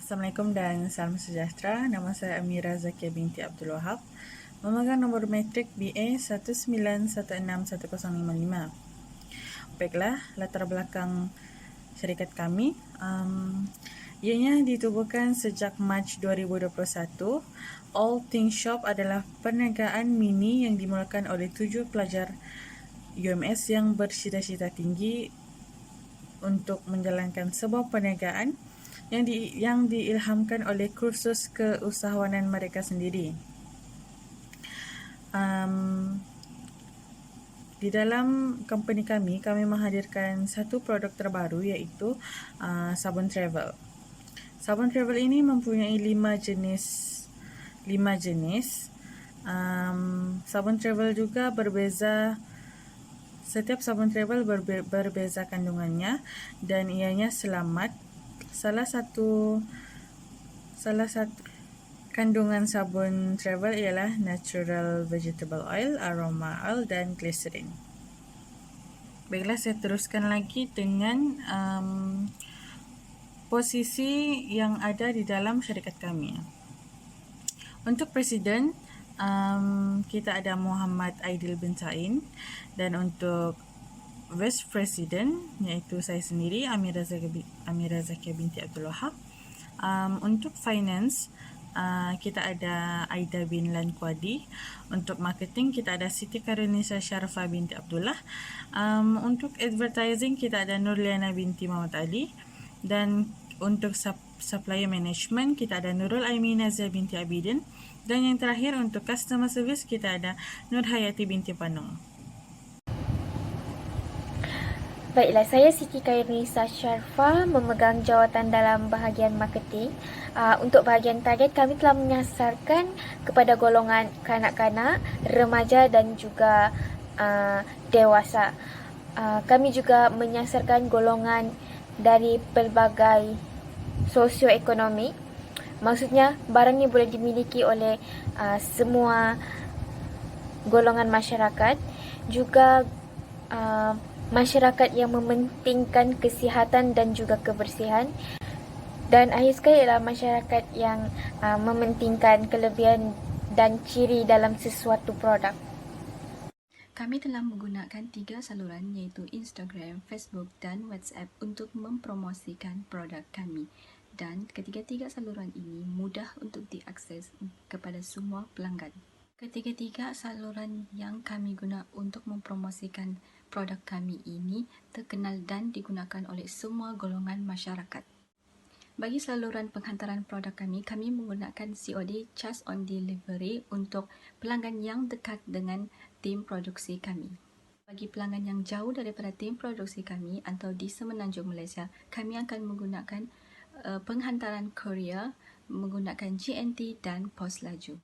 Assalamualaikum dan salam sejahtera. Nama saya Amira Zakia binti Abdul Wahab. Memegang nombor matrik BA 1916155. Baiklah, latar belakang syarikat kami. Ianya ditubuhkan sejak Mac 2021. All Things Shop adalah perniagaan mini yang dimulakan oleh 7 pelajar UMS yang bercita-cita tinggi untuk menjalankan sebuah perniagaan yang diilhamkan oleh kursus keusahawanan mereka sendiri. Di dalam company kami menghadirkan satu produk terbaru iaitu sabun travel. Sabun travel ini mempunyai 5 jenis. Sabun travel juga berbeza. Setiap sabun travel berbeza kandungannya dan ianya selamat. Salah satu kandungan sabun travel ialah natural vegetable oil, aroma oil dan glycerin. Baiklah, saya teruskan lagi dengan posisi yang ada di dalam syarikat kami. Untuk presiden, kita ada Muhammad Aidil bin Sain, dan untuk Vice President iaitu saya sendiri, Amira Zakia binti Abdul Wahab. Untuk Finance, kita ada Aida bin Lan Kuadi. Untuk Marketing, kita ada Siti Karunisa Syarfa binti Abdullah. Untuk Advertising, kita ada Nurliana binti Muhammad Ali. Dan untuk Supplier Management, kita ada Nurul Aimina Zia binti Abidin. Dan yang terakhir, untuk Customer Service, kita ada Nur Hayati binti Panung. Baiklah, saya Siti Kairunisa Syarfa, memegang jawatan dalam bahagian marketing. Untuk bahagian target, kami telah menyasarkan kepada golongan kanak-kanak, remaja dan juga dewasa. Kami juga menyasarkan golongan dari pelbagai sosioekonomi. Maksudnya, barang ini boleh dimiliki oleh semua golongan masyarakat. Juga masyarakat yang mementingkan kesihatan dan juga kebersihan. Dan akhir sekali ialah masyarakat yang mementingkan kelebihan dan ciri dalam sesuatu produk. Kami telah menggunakan 3 saluran iaitu Instagram, Facebook dan WhatsApp untuk mempromosikan produk kami. Dan ketiga-tiga saluran ini mudah untuk diakses kepada semua pelanggan. Ketiga-tiga saluran yang kami guna untuk mempromosikan produk kami ini terkenal dan digunakan oleh semua golongan masyarakat. Bagi saluran penghantaran produk kami menggunakan COD, Charge on Delivery, untuk pelanggan yang dekat dengan tim produksi kami. Bagi pelanggan yang jauh daripada tim produksi kami atau di Semenanjung Malaysia, kami akan menggunakan penghantaran courier menggunakan GNT dan pos laju.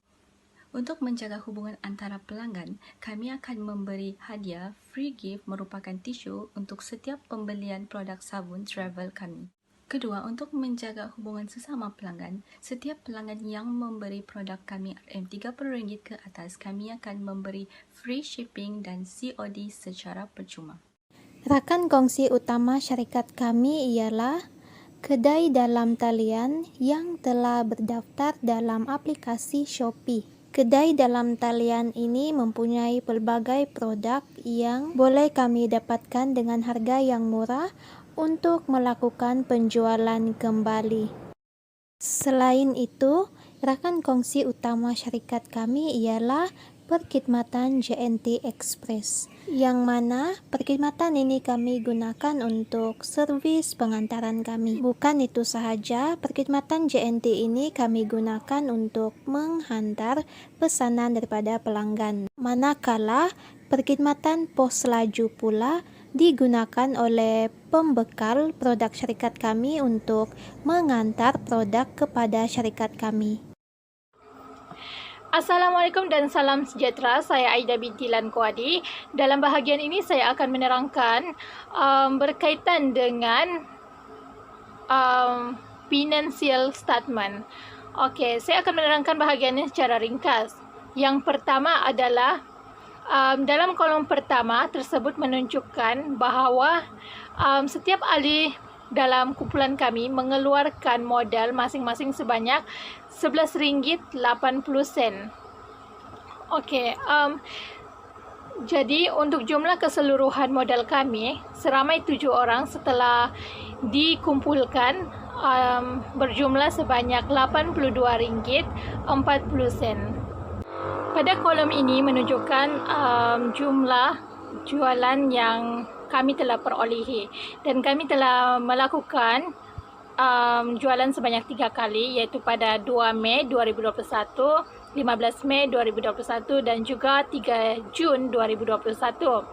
Untuk menjaga hubungan antara pelanggan, kami akan memberi hadiah free gift merupakan tisu untuk setiap pembelian produk sabun travel kami. Kedua, untuk menjaga hubungan sesama pelanggan, setiap pelanggan yang memberi produk kami RM30 ke atas, kami akan memberi free shipping dan COD secara percuma. Rakan kongsi utama syarikat kami ialah kedai dalam talian yang telah berdaftar dalam aplikasi Shopee. Kedai dalam talian ini mempunyai pelbagai produk yang boleh kami dapatkan dengan harga yang murah untuk melakukan penjualan kembali. Selain itu, rakan kongsi utama syarikat kami ialah perkhidmatan JNT Express, yang mana perkhidmatan ini kami gunakan untuk servis pengantaran kami. Bukan itu sahaja, perkhidmatan JNT ini kami gunakan untuk menghantar pesanan daripada pelanggan. Manakala perkhidmatan pos laju pula digunakan oleh pembekal produk syarikat kami untuk mengantar produk kepada syarikat kami. Assalamualaikum dan salam sejahtera. Saya Aida binti Lan Kuadi. Dalam bahagian ini saya akan menerangkan berkaitan dengan financial statement. Okey, saya akan menerangkan bahagian ini secara ringkas. Yang pertama adalah dalam kolom pertama tersebut menunjukkan bahawa setiap ahli dalam kumpulan kami mengeluarkan modal masing-masing sebanyak RM11.80. Okey, jadi untuk jumlah keseluruhan modal kami seramai 7 orang setelah dikumpulkan berjumlah sebanyak RM82.40. Pada kolom ini menunjukkan jumlah jualan yang kami telah perolehi, dan kami telah melakukan jualan sebanyak 3 kali, iaitu pada 2 Mei 2021, 15 Mei 2021 dan juga 3 Jun 2021.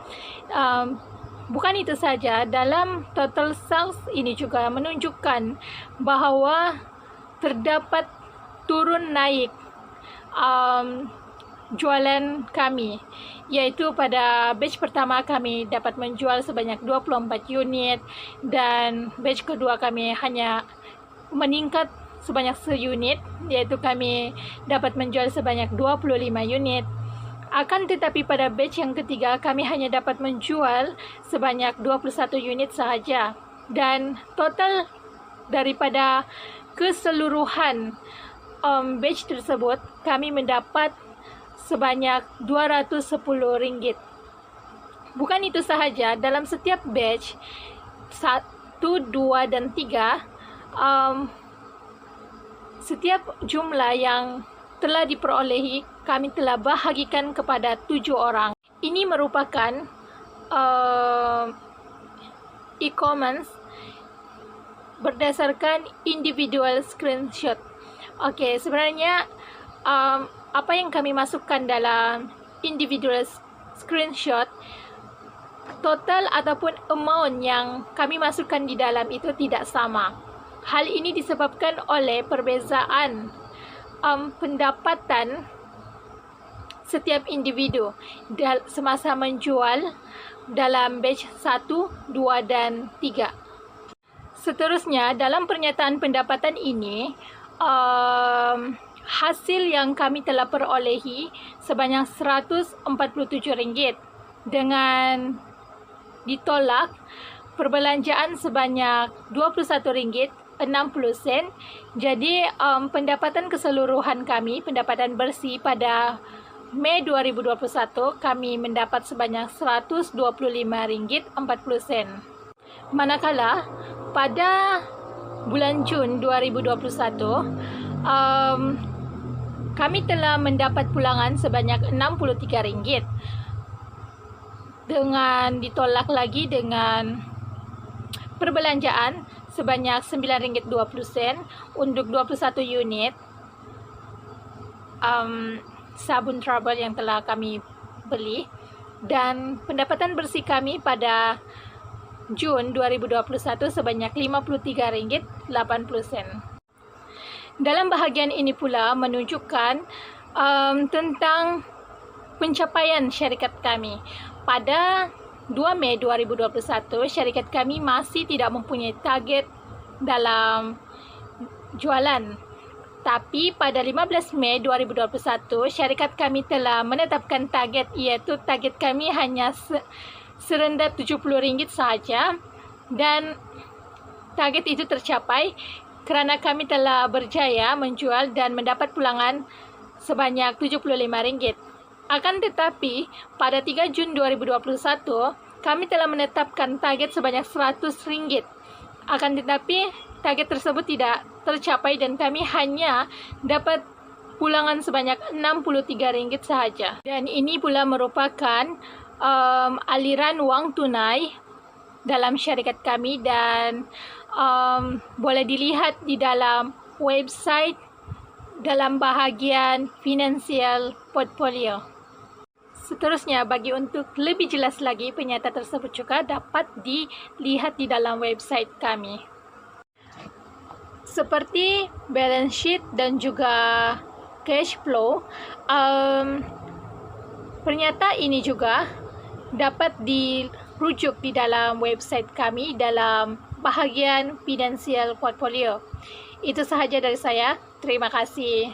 Bukan itu saja, dalam total sales ini juga menunjukkan bahawa terdapat turun naik jualan kami, iaitu pada batch pertama kami dapat menjual sebanyak 24 unit dan batch kedua kami hanya meningkat sebanyak 1 unit, iaitu kami dapat menjual sebanyak 25 unit. Akan tetapi pada batch yang ketiga kami hanya dapat menjual sebanyak 21 unit sahaja, dan total daripada keseluruhan batch tersebut kami mendapat sebanyak RM210. Bukan itu sahaja, dalam setiap batch 1, 2 dan 3 setiap jumlah yang telah diperolehi kami telah bahagikan kepada 7 orang. Ini merupakan e-commerce berdasarkan individual screenshot. Okey, sebenarnya apa yang kami masukkan dalam individual screenshot, total ataupun amount yang kami masukkan di dalam itu tidak sama. Hal ini disebabkan oleh perbezaan pendapatan setiap individu semasa menjual dalam batch 1, 2 dan 3. Seterusnya, dalam pernyataan pendapatan ini, hasil yang kami telah perolehi sebanyak RM147 dengan ditolak perbelanjaan sebanyak RM21.60. Jadi pendapatan keseluruhan kami, pendapatan bersih pada Mei 2021 kami mendapat sebanyak RM125.40. Manakala pada bulan Jun 2021 kami telah mendapat pulangan sebanyak RM63 dengan ditolak lagi dengan perbelanjaan sebanyak RM9.20 untuk 21 unit sabun Trouble yang telah kami beli, dan pendapatan bersih kami pada Jun 2021 sebanyak RM53.80. Dalam bahagian ini pula menunjukkan tentang pencapaian syarikat kami. Pada 2 Mei 2021, syarikat kami masih tidak mempunyai target dalam jualan. Tapi pada 15 Mei 2021, syarikat kami telah menetapkan target, iaitu target kami hanya serendah RM70 sahaja, dan target itu tercapai kerana kami telah berjaya menjual dan mendapat pulangan sebanyak RM75. Akan tetapi, pada 3 Jun 2021, kami telah menetapkan target sebanyak RM100. Akan tetapi, target tersebut tidak tercapai dan kami hanya dapat pulangan sebanyak RM63 sahaja. Dan ini pula merupakan aliran wang tunai dalam syarikat kami, dan boleh dilihat di dalam website dalam bahagian financial portfolio. Seterusnya, bagi untuk lebih jelas lagi, penyata tersebut juga dapat dilihat di dalam website kami. Seperti balance sheet dan juga cash flow, pernyataan ini juga dapat dirujuk di dalam website kami dalam bahagian financial portfolio. Itu sahaja dari saya. Terima kasih.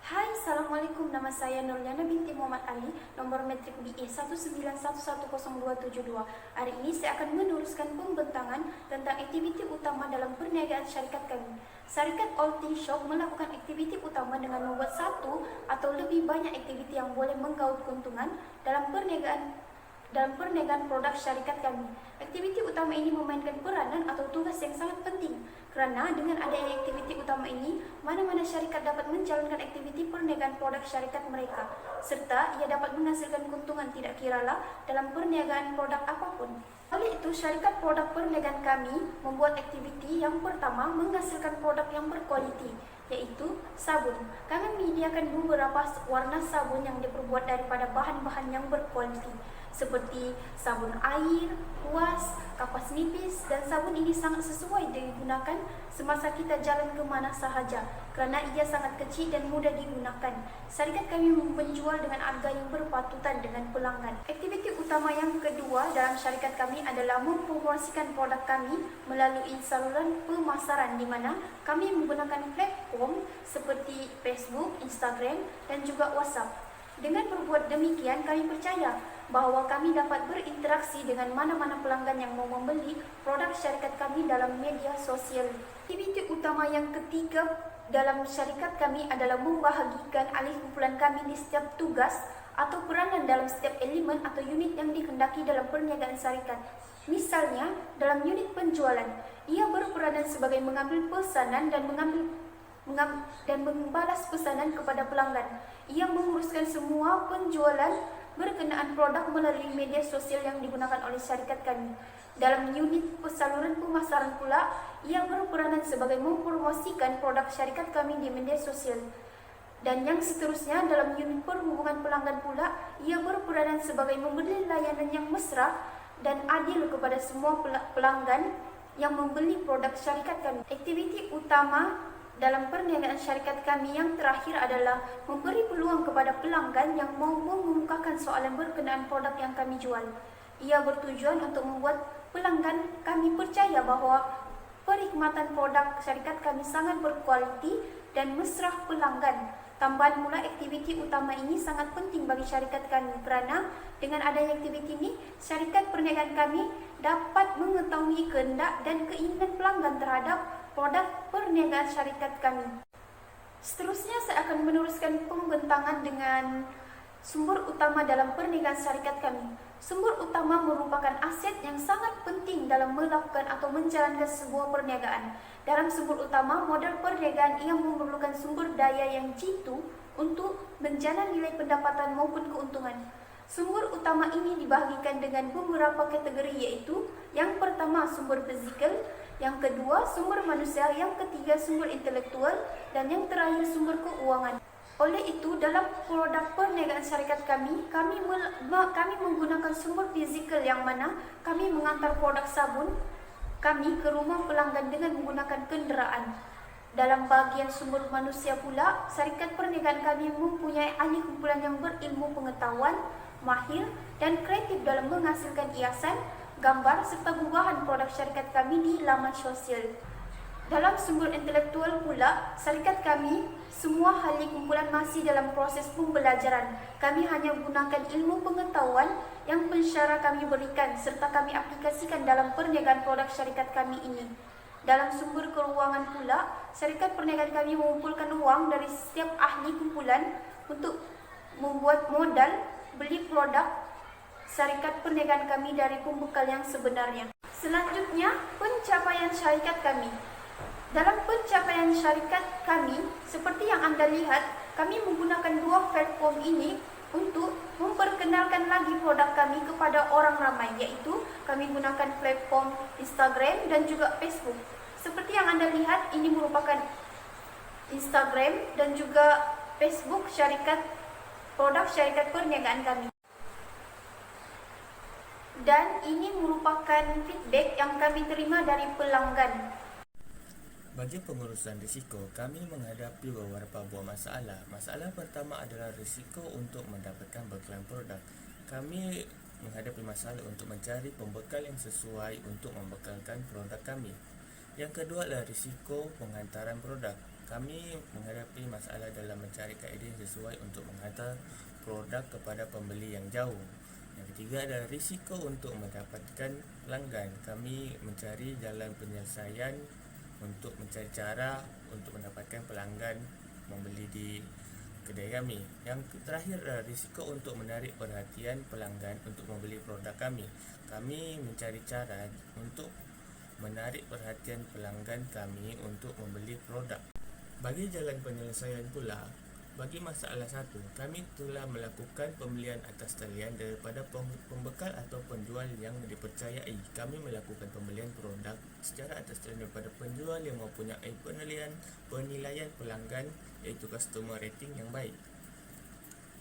Hai, Assalamualaikum. Nama saya Nurliana binti Muhammad Ali, nomor metrik BE 191100272. Hari ini saya akan meneruskan pembentangan tentang aktiviti utama dalam perniagaan syarikat kami. Syarikat All-Teen Shop melakukan aktiviti utama dengan membuat satu atau lebih banyak aktiviti yang boleh menggaut keuntungan dalam perniagaan produk syarikat kami. Aktiviti utama ini memainkan peranan atau tugas yang sangat penting kerana dengan adanya aktiviti utama ini, mana-mana syarikat dapat menjalankan aktiviti perniagaan produk syarikat mereka serta ia dapat menghasilkan keuntungan tidak kiralah dalam perniagaan produk apapun. Oleh itu, syarikat produk perniagaan kami membuat aktiviti yang pertama menghasilkan produk yang berkualiti, yaitu sabun. Kami menyediakan beberapa warna sabun yang diperbuat daripada bahan-bahan yang berkualiti seperti sabun air, kuas, kapas nipis, dan sabun ini sangat sesuai digunakan semasa kita jalan ke mana sahaja kerana ia sangat kecil dan mudah digunakan. Syarikat kami menjual dengan harga yang berpatutan dengan pelanggan. Aktiviti utama yang kedua dalam syarikat kami adalah mempromosikan produk kami melalui saluran pemasaran di mana kami menggunakan platform seperti Facebook, Instagram, dan juga WhatsApp. Dengan berbuat demikian, kami percaya bahawa kami dapat berinteraksi dengan mana-mana pelanggan yang mau membeli produk syarikat kami dalam media sosial. Aktiviti utama yang ketiga dalam syarikat kami adalah membahagikan alih kumpulan kami di setiap tugas atau peranan dalam setiap elemen atau unit yang dikehendaki dalam perniagaan syarikat. Misalnya, dalam unit penjualan, ia berperanan sebagai mengambil pesanan dan membalas pesanan kepada pelanggan. Ia menguruskan semua penjualan berkenaan produk melalui media sosial yang digunakan oleh syarikat kami. Dalam unit saluran pemasaran pula, ia berperanan sebagai mempromosikan produk syarikat kami di media sosial. Dan yang seterusnya, dalam unit perhubungan pelanggan pula, ia berperanan sebagai memberi layanan yang mesra dan adil kepada semua pelanggan yang membeli produk syarikat kami. Aktiviti utama dalam perniagaan syarikat kami yang terakhir adalah memberi peluang kepada pelanggan yang mau mengemukakan soalan berkenaan produk yang kami jual. Ia bertujuan untuk membuat pelanggan kami percaya bahawa perkhidmatan produk syarikat kami sangat berkualiti dan mesra pelanggan. Tambahan pula, aktiviti utama ini sangat penting bagi syarikat kami kerana dengan adanya aktiviti ini, syarikat perniagaan kami dapat mengetahui kehendak dan keinginan pelanggan terhadap produk perniagaan syarikat kami. Seterusnya, saya akan meneruskan pembentangan dengan sumber utama dalam perniagaan syarikat kami. Sumber utama merupakan aset yang sangat penting dalam melakukan atau menjalankan sebuah perniagaan. Dalam sumber utama, modal perniagaan ia memerlukan sumber daya yang jitu untuk menjalankan nilai pendapatan maupun keuntungan. Sumber utama ini dibahagikan dengan beberapa kategori, yaitu yang pertama sumber fizikal, yang kedua sumber manusia, yang ketiga sumber intelektual, dan yang terakhir sumber keuangan. Oleh itu, dalam produk perniagaan syarikat kami menggunakan sumber fizikal yang mana kami mengantar produk sabun kami ke rumah pelanggan dengan menggunakan kenderaan. Dalam bahagian sumber manusia pula, syarikat perniagaan kami mempunyai ahli kumpulan yang berilmu pengetahuan, mahir dan kreatif dalam menghasilkan hiasan, gambar serta gubahan produk syarikat kami di laman sosial. Dalam sumber intelektual pula, syarikat kami semua ahli kumpulan masih dalam proses pembelajaran. Kami hanya gunakan ilmu pengetahuan yang pensyarah kami berikan serta kami aplikasikan dalam perniagaan produk syarikat kami ini. Dalam sumber keuangan pula, syarikat perniagaan kami mengumpulkan uang dari setiap ahli kumpulan untuk membuat modal beli produk syarikat perniagaan kami dari pembekal yang sebenarnya. Selanjutnya, pencapaian syarikat kami. Dalam pencapaian syarikat kami, seperti yang Anda lihat, kami menggunakan dua platform ini untuk memperkenalkan lagi produk kami kepada orang ramai, yaitu kami gunakan platform Instagram dan juga Facebook. Seperti yang Anda lihat, ini merupakan Instagram dan juga Facebook produk syarikat perniagaan kami. Dan ini merupakan feedback yang kami terima dari pelanggan. Bagi pengurusan risiko, kami menghadapi beberapa buah masalah. Masalah pertama adalah risiko untuk mendapatkan bekalan produk. Kami menghadapi masalah untuk mencari pembekal yang sesuai untuk membekalkan produk kami. Yang kedua adalah risiko penghantaran produk. Kami menghadapi masalah dalam mencari kaedah yang sesuai untuk menghantar produk kepada pembeli yang jauh. Yang ketiga adalah risiko untuk mendapatkan pelanggan. Kami mencari jalan penyelesaian untuk mencari cara untuk mendapatkan pelanggan membeli di kedai kami. Yang terakhir adalah risiko untuk menarik perhatian pelanggan untuk membeli produk kami. Kami mencari cara untuk menarik perhatian pelanggan kami untuk membeli produk. Bagi jalan penyelesaian pula, bagi masalah satu, kami telah melakukan pembelian atas talian daripada pembekal atau penjual yang dipercayai. Kami melakukan pembelian produk secara atas talian daripada penjual yang mempunyai penilaian pelanggan, iaitu customer rating yang baik.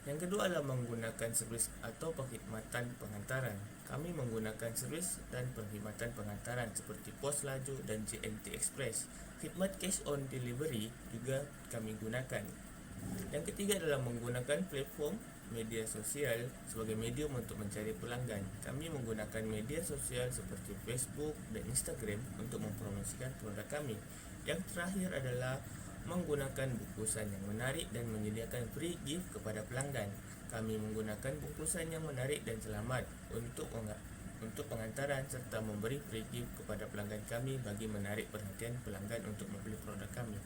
Yang kedua adalah menggunakan servis atau perkhidmatan penghantaran. Kami menggunakan servis dan perkhidmatan penghantaran seperti pos laju dan JNT Express. Khidmat cash on delivery juga kami gunakan. Yang ketiga adalah menggunakan platform media sosial sebagai medium untuk mencari pelanggan. Kami menggunakan media sosial seperti Facebook dan Instagram untuk mempromosikan produk kami. Yang terakhir adalah menggunakan bungkusan yang menarik dan menyediakan free gift kepada pelanggan. Kami menggunakan bungkusan yang menarik dan selamat untuk penghantaran serta memberi free gift kepada pelanggan kami bagi menarik perhatian pelanggan untuk membeli produk kami.